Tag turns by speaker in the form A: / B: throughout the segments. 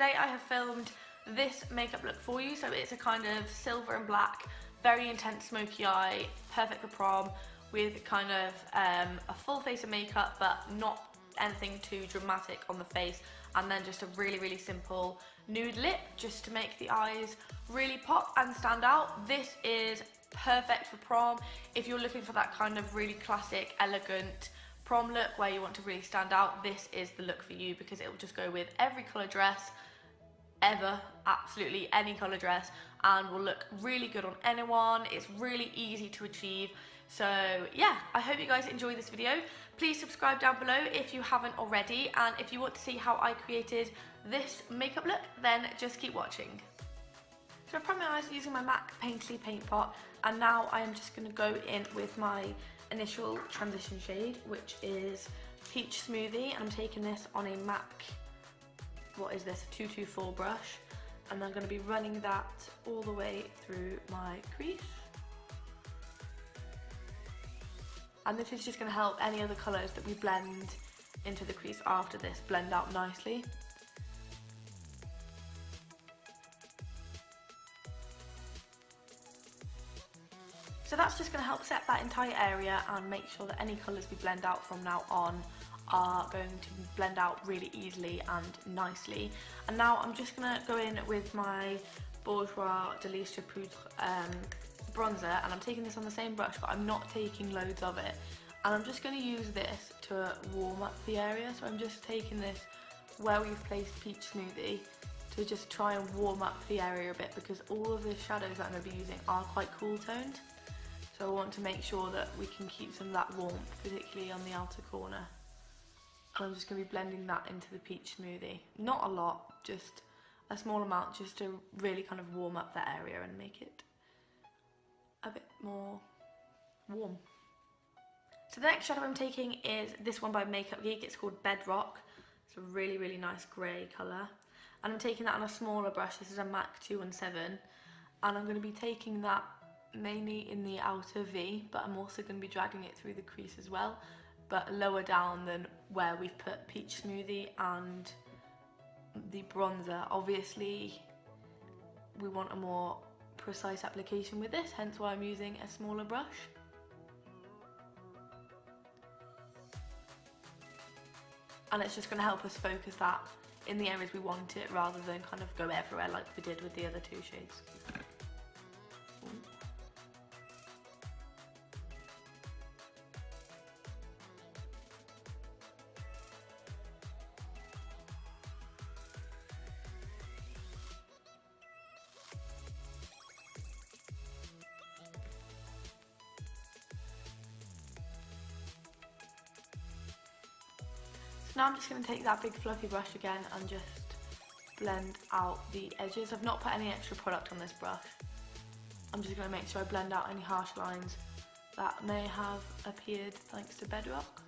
A: today I have filmed this makeup look for you. So it's a kind of silver and black, very intense smoky eye, perfect for prom, with kind of a full face of makeup but not anything too dramatic on the face, and then just a really simple nude lip just to make the eyes really pop and stand out. This is perfect for prom if you're looking for that kind of really classic, elegant prom look where you want to really stand out. This is the look for you because it will just go with every colour dress ever, absolutely any colour dress, and will look really good on anyone. It's really easy to achieve. So yeah, I hope you guys enjoy this video. Please subscribe down below if you haven't already, and if you want to see how I created this makeup look, then just keep watching. So I've primed my eyes using my MAC Painterly paint pot, and now I am just going to go in with my initial transition shade, which is Peach Smoothie, and I'm taking this on a MAC, what is this, a 224 brush, and I'm going to be running that all the way through my crease. And this is just going to help any other colours that we blend into the crease after this blend out nicely. So that's just going to help set that entire area and make sure that any colours we blend out from now on are going to blend out really easily and nicely. And now I'm just going to go in with my Bourjois Delice de Poudre bronzer, and I'm taking this on the same brush, but I'm not taking loads of it, and I'm just going to use this to warm up the area. So I'm just taking this where we've placed Peach Smoothie to just try and warm up the area a bit, because all of the shadows that I'm going to be using are quite cool toned, so I want to make sure that we can keep some of that warmth, particularly on the outer corner. And I'm just going to be blending that into the Peach Smoothie. Not a lot, just a small amount, just to really kind of warm up that area and make it a bit more warm. So the next shadow I'm taking is this one by Makeup Geek. It's called Bedrock. It's a really nice grey colour, and I'm taking that on a smaller brush. This is a MAC 217, and I'm going to be taking that mainly in the outer V, but I'm also going to be dragging it through the crease as well, but lower down than where we've put Peach Smoothie and the bronzer. Obviously we want a more precise application with this, hence why I'm using a smaller brush. And it's just going to help us focus that in the areas we want it, rather than kind of go everywhere like we did with the other two shades. So now I'm just going to take that big fluffy brush again and just blend out the edges. I've not put any extra product on this brush. I'm just going to make sure I blend out any harsh lines that may have appeared thanks to Bedrock.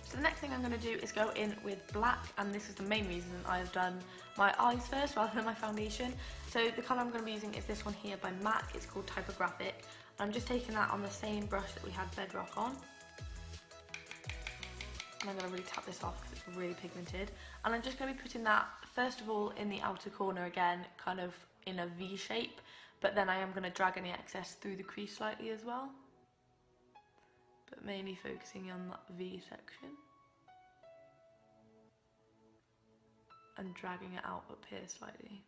A: So the next thing I'm going to do is go in with black, and this is the main reason I've done my eyes first rather than my foundation. So the colour I'm going to be using is this one here by MAC. It's called Typographic. I'm just taking that on the same brush that we had Bedrock on. And I'm going to really tap this off because it's really pigmented. And I'm just going to be putting that, first of all, in the outer corner again, kind of in a V shape. But then I am going to drag any excess through the crease slightly as well. But mainly focusing on that V section. And dragging it out up here slightly.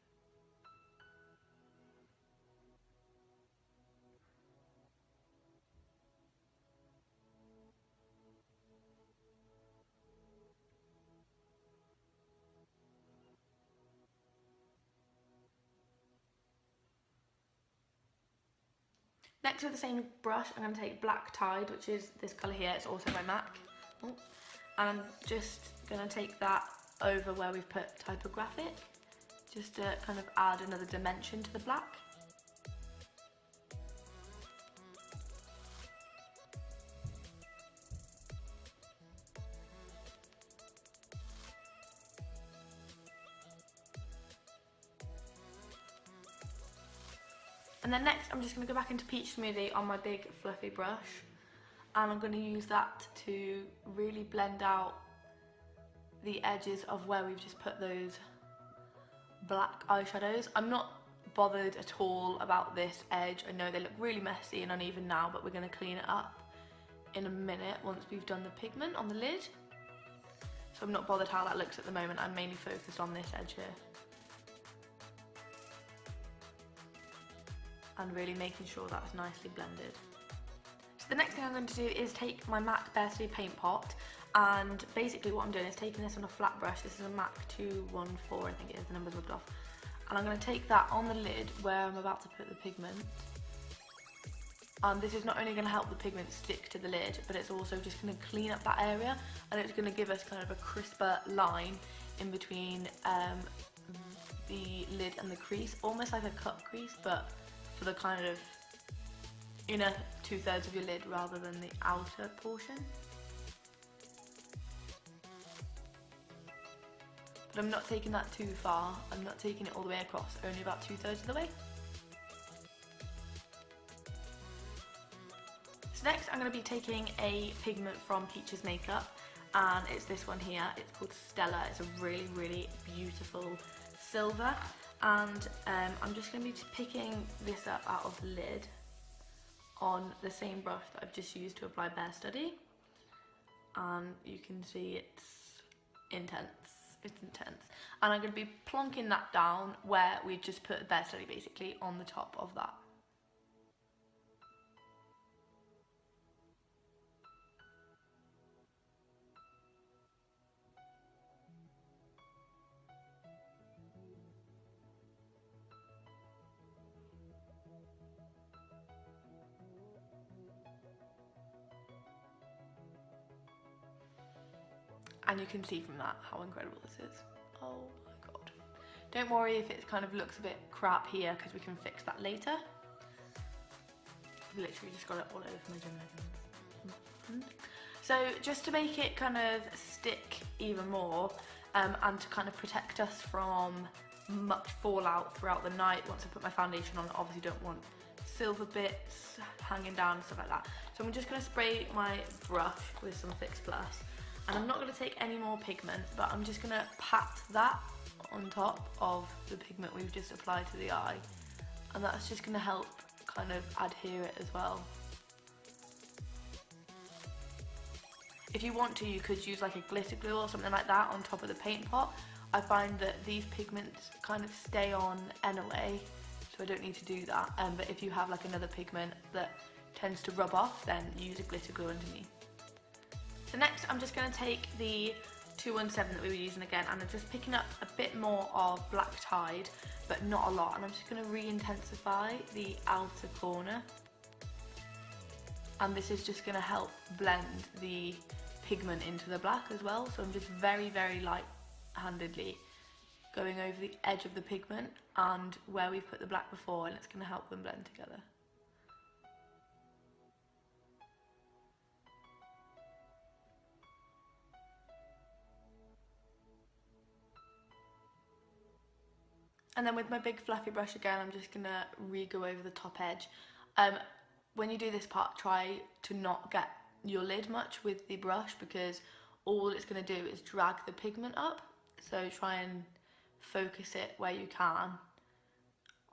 A: Next, with the same brush, I'm going to take Black Tide, which is this colour here. It's also by MAC. And I'm just going to take that over where we've put Typographic, just to kind of add another dimension to the black. And then next I'm just going to go back into Peach Smoothie on my big fluffy brush, and I'm going to use that to really blend out the edges of where we've just put those black eyeshadows. I'm not bothered at all about this edge. I know they look really messy and uneven now, but we're going to clean it up in a minute once we've done the pigment on the lid. So I'm not bothered how that looks at the moment. I'm mainly focused on this edge here. And really making sure that's nicely blended. So the next thing I'm going to do is take my MAC Bare Study paint pot, and basically what I'm doing is taking this on a flat brush. This is a MAC 214, I think it is, the number's rubbed off. And I'm going to take that on the lid where I'm about to put the pigment. This is not only going to help the pigment stick to the lid, but it's also just going to clean up that area, and it's going to give us kind of a crisper line in between the lid and the crease, almost like a cut crease, but for the kind of inner 2/3 of your lid rather than the outer portion. But I'm not taking that too far. I'm not taking it all the way across, only about 2/3 of the way. So next I'm going to be taking a pigment from Peach's Makeup, and it's this one here. It's called Stella. It's a really, really beautiful silver, and I'm just going to be picking this up out of the lid on the same brush that I've just used to apply Bare Study, and you can see it's intense. It's intense. And I'm going to be plonking that down where we just put Bare Study basically on the top of that. And you can see from that how incredible this is. Oh my god. Don't worry if it kind of looks a bit crap here, because we can fix that later. I've literally just got it all over my gym leggings. So just to make it kind of stick even more, and to kind of protect us from much fallout throughout the night once I put my foundation on, I obviously don't want silver bits hanging down and stuff like that. So I'm just going to spray my brush with some Fix Plus. And I'm not going to take any more pigment, but I'm just going to pat that on top of the pigment we've just applied to the eye. And that's just going to help kind of adhere it as well. If you want to, you could use like a glitter glue or something like that on top of the paint pot. I find that these pigments kind of stay on anyway, so I don't need to do that. But if you have like another pigment that tends to rub off, then use a glitter glue underneath. So next I'm just going to take the 217 that we were using again, and I'm just picking up a bit more of Black Tide, but not a lot, and I'm just going to re-intensify the outer corner. And this is just going to help blend the pigment into the black as well, so I'm just very, very light-handedly going over the edge of the pigment and where we put the black before, and it's going to help them blend together. And then with my big fluffy brush again, I'm just going to re-go over the top edge. When you do this part, try to not get your lid much with the brush, because all it's going to do is drag the pigment up. So try and focus it where you can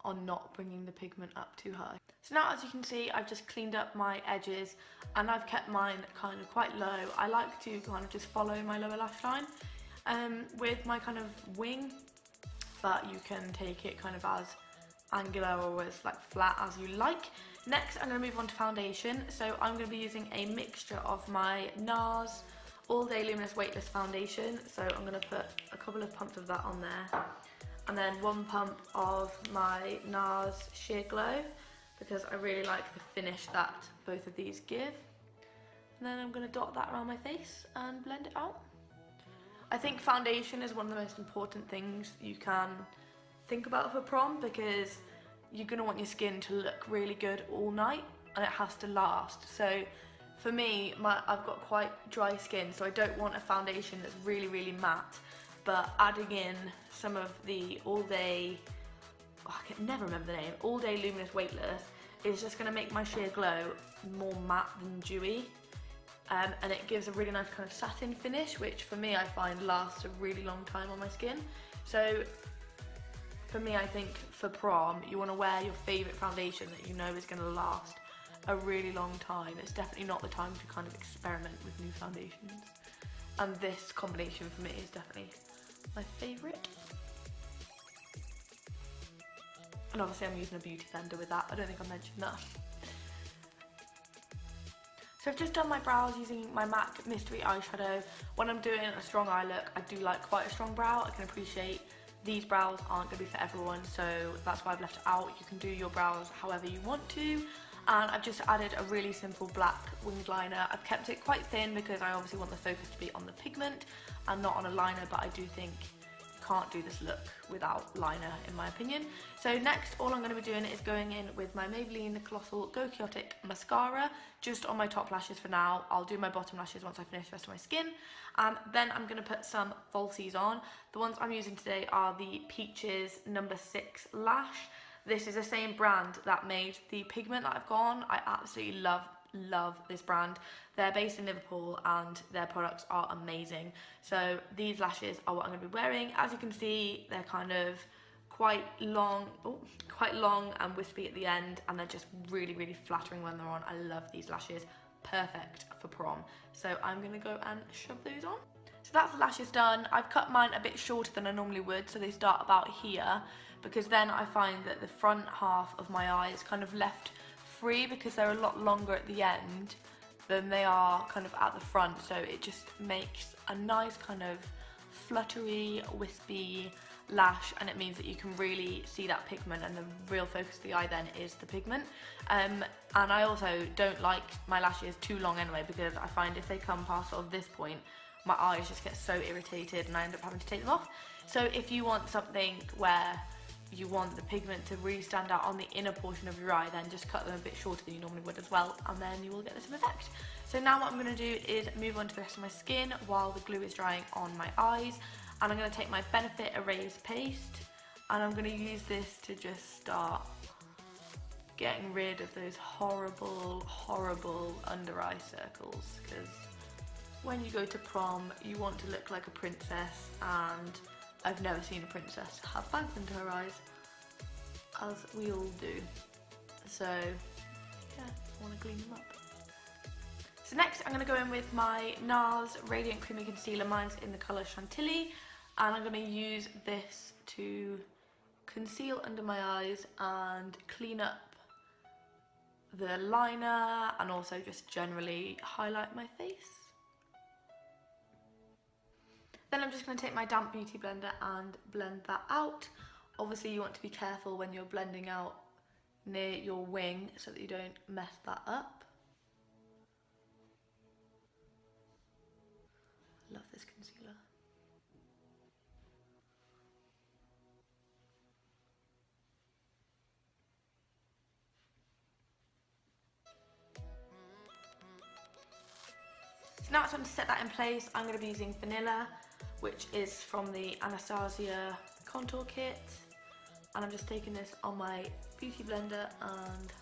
A: on not bringing the pigment up too high. So now, as you can see, I've just cleaned up my edges and I've kept mine kind of quite low. I like to kind of just follow my lower lash line with my kind of wing, but you can take it kind of as angular or as like flat as you like. Next, I'm going to move on to foundation. So I'm going to be using a mixture of my NARS All Day Luminous Weightless Foundation. So I'm going to put a couple of pumps of that on there, and then one pump of my NARS Sheer Glow, because I really like the finish that both of these give. And then I'm going to dot that around my face and blend it out. I think foundation is one of the most important things you can think about for prom, because you're going to want your skin to look really good all night and it has to last. So for me, I've got quite dry skin, so I don't want a foundation that's really, really matte, but adding in some of the All Day, I can never remember the name, All Day Luminous Weightless is just going to make my Sheer Glow more matte than dewy. and it gives a really nice kind of satin finish, which for me I find lasts a really long time on my skin. So for me, I think for prom, you want to wear your favourite foundation that you know is going to last a really long time. It's definitely not the time to kind of experiment with new foundations. And this combination for me is definitely my favourite. And obviously I'm using a beauty blender with that. I don't think I mentioned that. So I've just done my brows using my MAC Mystery Eyeshadow. When I'm doing a strong eye look, I do like quite a strong brow. I can appreciate these brows aren't going to be for everyone, so that's why I've left it out. You can do your brows however you want to. And I've just added a really simple black winged liner. I've kept it quite thin because I obviously want the focus to be on the pigment and not on a liner, but I do think you can't do this look without liner in my opinion. So next, all I'm going to be doing is going in with my Maybelline Colossal Go Chaotic Mascara just on my top lashes for now. I'll do my bottom lashes once I finish the rest of my skin. Then I'm going to put some falsies on. The ones I'm using today are the Peaches No. 6 Lash. This is the same brand that made the pigment that I've gone. I absolutely love this brand. They're based in Liverpool and their products are amazing. So these lashes are what I'm going to be wearing. As you can see, they're kind of quite long and wispy at the end, and they're just really flattering when they're on. I love these lashes. Perfect for prom. So I'm going to go and shove those on. So that's the lashes done. I've cut mine a bit shorter than I normally would, so they start about here, because then I find that the front half of my eye is kind of left free because they're a lot longer at the end than they are kind of at the front, so it just makes a nice kind of fluttery, wispy lash, and it means that you can really see that pigment, and the real focus of the eye then is the pigment. And I also don't like my lashes too long anyway, because I find if they come past sort of this point, my eyes just get so irritated and I end up having to take them off. So if you want something where you want the pigment to really stand out on the inner portion of your eye, then just cut them a bit shorter than you normally would as well, and then you will get the same effect. So now what I'm going to do is move on to the rest of my skin while the glue is drying on my eyes, and I'm going to take my Benefit Erase Paste, and I'm going to use this to just start getting rid of those horrible under eye circles, because when you go to prom you want to look like a princess, and I've never seen a princess have bags under her eyes, as we all do. So yeah, I want to clean them up. So next I'm going to go in with my NARS Radiant Creamy Concealer. Mine's in the colour Chantilly, and I'm going to use this to conceal under my eyes and clean up the liner, and also just generally highlight my face. Then I'm just going to take my damp beauty blender and blend that out. Obviously you want to be careful when you're blending out near your wing so that you don't mess that up. Love this concealer. So now it's time to set that in place. I'm going to be using Vanilla, which is from the Anastasia contour kit, and I'm just taking this on my beauty blender and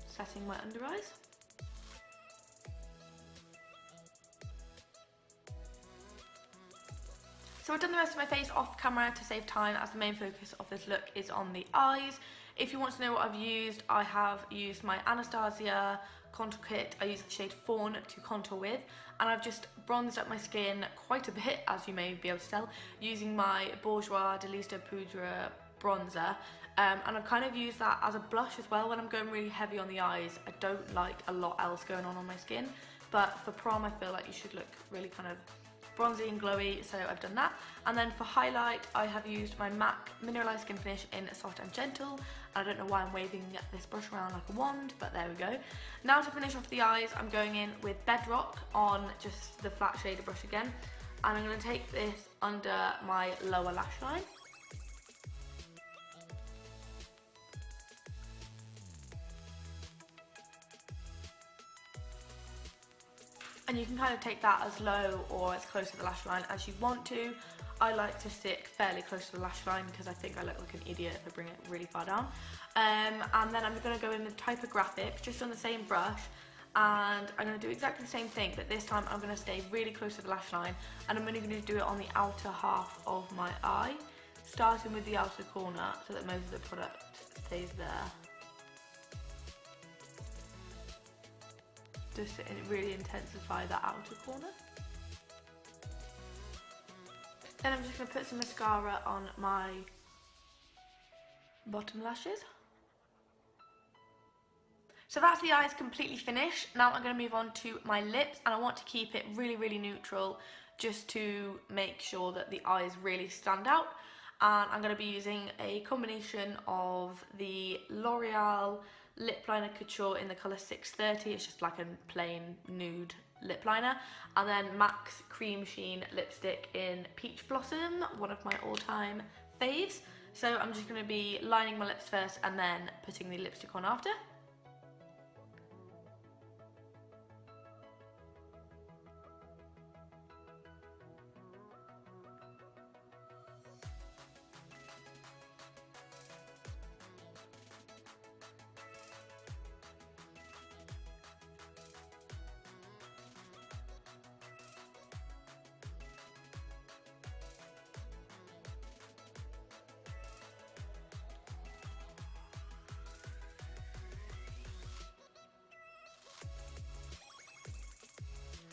A: setting my under eyes. So I've done the rest of my face off camera to save time, as the main focus of this look is on the eyes. If you want to know what I've used, I have used my Anastasia contour kit. I use the shade Fawn to contour with, and I've just bronzed up my skin quite a bit, as you may be able to tell, using my Bourjois de Lister Poudre bronzer. And I've kind of used that as a blush as well when I'm going really heavy on the eyes. I don't like a lot else going on my skin, but for prom I feel like you should look really kind of bronzy and glowy, so I've done that. And then for highlight, I have used my MAC Mineralized Skin Finish in Soft and Gentle. I don't know why I'm waving this brush around like a wand, but there we go. Now to finish off the eyes, I'm going in with Bedrock on just the flat shader brush again, and I'm going to take this under my lower lash line. And you can kind of take that as low or as close to the lash line as you want to. I like to stick fairly close to the lash line because I think I look like an idiot if I bring it really far down. And then I'm going to go in with typographic just on the same brush, and I'm going to do exactly the same thing, but this time I'm going to stay really close to the lash line, and I'm only going to do it on the outer half of my eye, starting with the outer corner so that most of the product stays there. Just to really intensify that outer corner. Then I'm just going to put some mascara on my bottom lashes. So that's the eyes completely finished. Now I'm going to move on to my lips, and I want to keep it really, really neutral just to make sure that the eyes really stand out. And I'm going to be using a combination of the L'Oreal Lip Liner Couture in the colour 630. It's just like a plain nude lip liner. And then MAC's Cream Sheen lipstick in Peach Blossom, one of my all-time faves. So I'm just going to be lining my lips first and then putting the lipstick on after.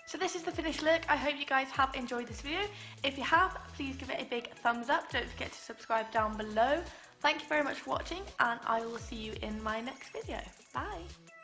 A: So this is the finished look. I hope you guys have enjoyed this video. If you have, please give it a big thumbs up. Don't forget to subscribe down below. Thank you very much for watching, and I will see you in my next video. Bye!